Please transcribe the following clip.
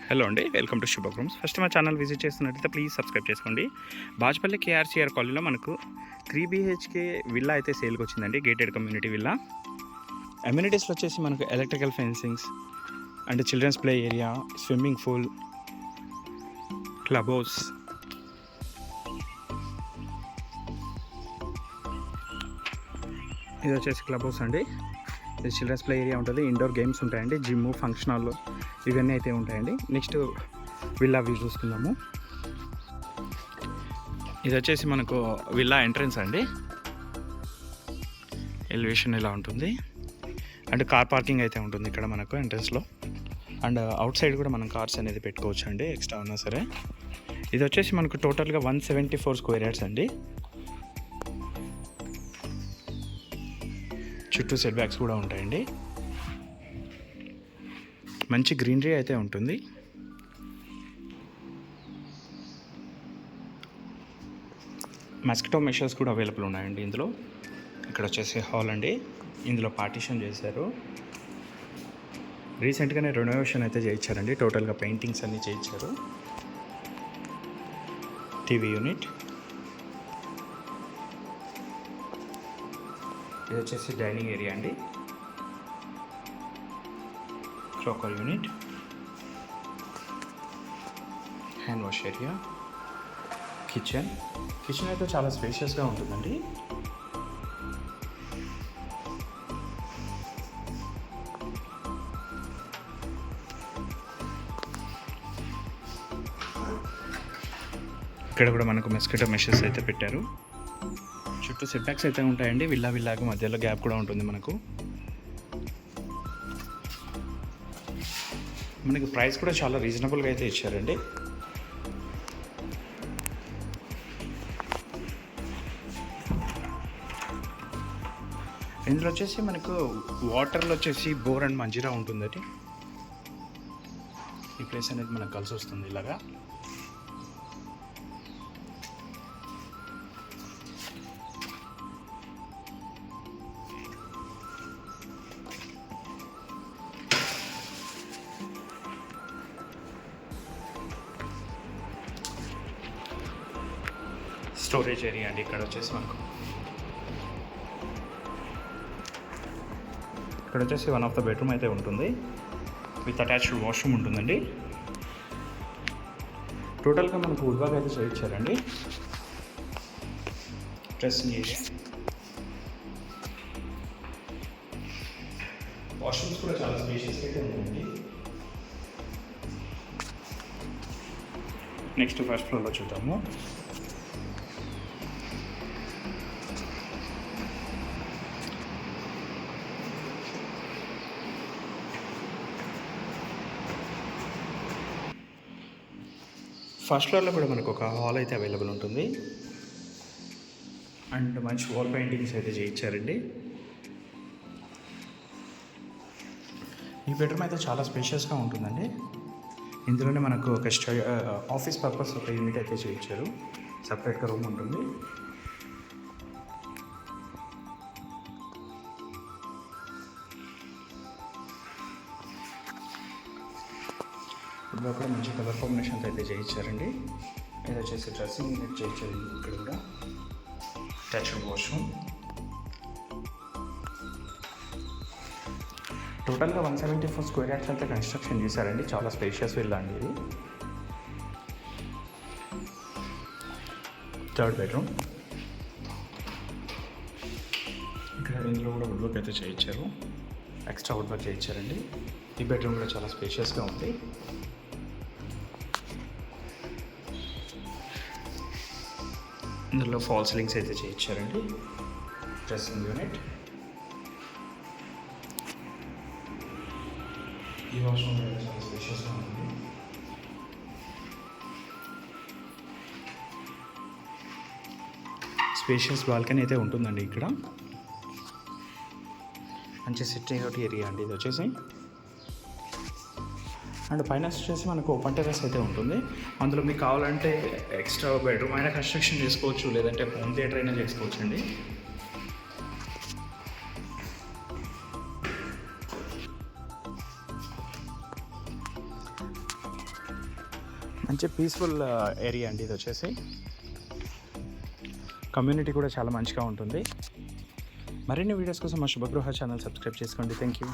Hello అండి, welcome to శుభ rooms. First మా ఛానల్ విజిట్ చేస్తున్నట్టయితే ప్లీజ్ సబ్స్క్రైబ్ చేసుకోండి. బాజ్పల్లి కేఆర్సీఆర్ కాలనీలో మనకు 3BHK విల్లా అయితే సేల్కి వచ్చిందండి. Gated community villa. అమ్యూనిటీస్లో వచ్చేసి మనకు electrical fencings and children's play area, swimming pool, club house, ఇది వచ్చేసి క్లబ్ హౌస్ అండి. ఇది చిల్డ్రన్స్ ప్లే ఏరియా ఉంటుంది. ఇండోర్ గేమ్స్ ఉంటాయండి. జిమ్, ఫంక్షన్ హాల్ ఇవన్నీ అయితే ఉంటాయండి. నెక్స్ట్ విల్లా వ్యూ చూసుకుందాము. ఇది వచ్చేసి మనకు విల్లా ఎంట్రన్స్ అండి. ఎలివేషన్ ఇలా ఉంటుంది. అండ్ కార్ పార్కింగ్ అయితే ఉంటుంది ఇక్కడ మనకు ఎంట్రన్స్లో. అండ్ అవుట్ సైడ్ కూడా మనం కార్స్ అనేది పెట్టుకోవచ్చు అండి, ఎక్స్ట్రా ఉన్నా సరే. ఇది వచ్చేసి మనకు టోటల్గా 174 స్క్వేర్ యార్డ్స్ అండి. చుట్టూ సెట్ బ్యాక్స్ కూడా ఉంటాయండి. మంచి గ్రీనరీ అయితే ఉంటుంది. మస్కిటో మెషర్స్ కూడా అవైలబుల్ ఉన్నాయండి ఇందులో. ఇక్కడ వచ్చేసి హాల్ అండి. ఇందులో పార్టీషన్ చేశారు. రీసెంట్గానే రెనోవేషన్ అయితే చేయించారండి. టోటల్గా పెయింటింగ్స్ అన్నీ చేయించారు. TV unit. ఇది వచ్చేసి డైనింగ్ ఏరియా అండి. క్రోకర్ unit, hand wash area, kitchen అయితే చాలా స్పేషియస్గా ఉంటుందండి. ఇక్కడ కూడా మనకు మస్కిటో మెషెస్ అయితే పెట్టారు. చుట్టూ సెట్ బ్యాక్స్ అయితే ఉంటాయండి. విల్లాకు మధ్యలో గ్యాప్ కూడా ఉంటుంది మనకు. మనకి ప్రైస్ కూడా చాలా రీజనబుల్గా అయితే ఇచ్చారండి. ఇందులో వచ్చేసి మనకు వాటర్లో వచ్చేసి బోర్ అండ్ మంజీరా ఉంటుందండి. ఈ ప్లేస్ అనేది మనకు కలిసి వస్తుంది ఇలాగా. స్టోరేజ్ ఏరియా అండి. ఇక్కడ వచ్చేసి మనకు ఇక్కడ వచ్చేసి వన్ ఆఫ్ ద బెడ్రూమ్ అయితే ఉంటుంది. విత్ అటాచ్డ్ వాష్రూమ్ ఉంటుందండి. టోటల్గా మనకు వుడ్ వర్క్ అయితే చేయించారండి. డ్రెస్సింగ్ ఏరియా, వాష్రూమ్స్ కూడా చాలా స్పేషియస్ అయితే ఉంటుందండి. నెక్స్ట్ ఫస్ట్ ఫ్లోర్లో చూద్దాము. ఫస్ట్ ఫ్లోర్లో కూడా మనకు ఒక హాల్ అయితే అవైలబుల్ ఉంటుంది. అండ్ మంచి వాల్ పెయింటింగ్స్ అయితే చేయించారండి. ఈ బెడ్రూమ్ అయితే చాలా స్పేషియస్గా ఉంటుందండి. ఇందులోనే మనకు ఒక ఆఫీస్ పర్పస్ ఒక యూనిట్ అయితే చేయించారు. సపరేట్గా రూమ్ ఉంటుంది. ఇప్పుడు కూడా మంచి కలర్ కాంబినేషన్స్ అయితే చేయించారండి. ఇది వచ్చేసి డ్రెస్సింగ్ యూనిట్ చేయించారు. ఇక్కడ కూడా అటాచ్డ్ వాష్రూమ్. టోటల్గా 174 స్క్వేర్ యార్డ్స్ అయితే కన్స్ట్రక్షన్ చేశారండి. చాలా స్పేషియస్ విల్లా అండి ఇది. Third bedroom. ఇక్కడ ఇందులో కూడా వుడ్ వర్క్ అయితే చేయించారు. ఎక్స్ట్రా వుడ్ వర్క్ చేయించారండి. ఈ బెడ్రూమ్ కూడా చాలా స్పేషియస్గా ఉంది. ఇందులో ఫాల్ సీలింగ్స్ అయితే చేయించారండి. Dressing unit. ఈ వాష్రూమ్ కూడా చాలా స్పేషియస్గా ఉంది. స్పేషియస్ బాల్కనీ అయితే ఉంటుందండి ఇక్కడ. మంచి సిట్టింగ్ అవుట్ ఏరియా అండి ఇది వచ్చేసి. అండ్ పైన వచ్చేసి మనకు ఓపెన్ టెర్రస్ అయితే ఉంటుంది. అందులో మీకు కావాలంటే ఎక్స్ట్రా బెడ్రూమ్ అయినా కన్స్ట్రక్షన్ చేసుకోవచ్చు, లేదంటే హోమ్ థియేటర్ అయినా చేసుకోవచ్చు అండి. మంచి పీస్ఫుల్ ఏరియా అండి ఇది వచ్చేసి. కమ్యూనిటీ కూడా చాలా మంచిగా ఉంటుంది. మరిన్ని వీడియోస్ కోసం మా శుభగృహ ఛానల్ సబ్స్క్రైబ్ చేసుకోండి. Thank you.